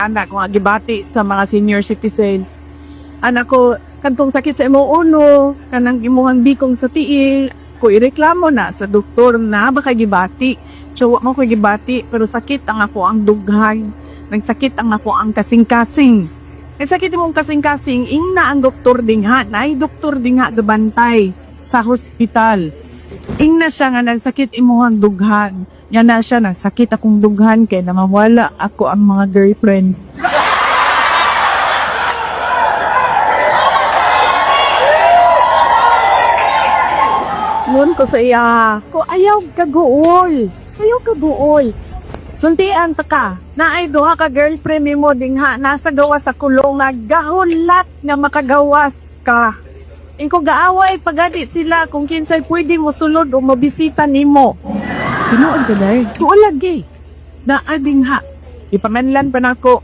Anak ko nga gibati sa mga senior citizen. Anak ko, kantong sakit sa imong uno, kanang imuhang bikong sa tiil, ko ireklamo na sa doktor na baka gibati. So, mo ko gibati, pero sakit ang ako ang dughay. Nagsakit ang ako ang kasing-kasing. Nagsakit mong kasing-kasing, ing na ang doktor dingha, na ay doktor dingha gabantay sa hospital. Ing na siya nga nagsakit imuhang dughan. Yan na siya, nagsakit akong dughan kaya namawala ako ang mga girlfriend. Noon ko sa iya, ko ayaw kaguol. Ayaw kaguol. Suntian ta ka, na ay duha ka girlfriend ni mo dingha, nasa gawa sa kulong nga gahulat nga makagawas ka. Ingko gaaway pagadi sila kung kinsay pwede mo sulod o mabisita nimo. Tinuod ka dahil. Tuon lagi. Na ading ha. Ipamanlan pa na ko.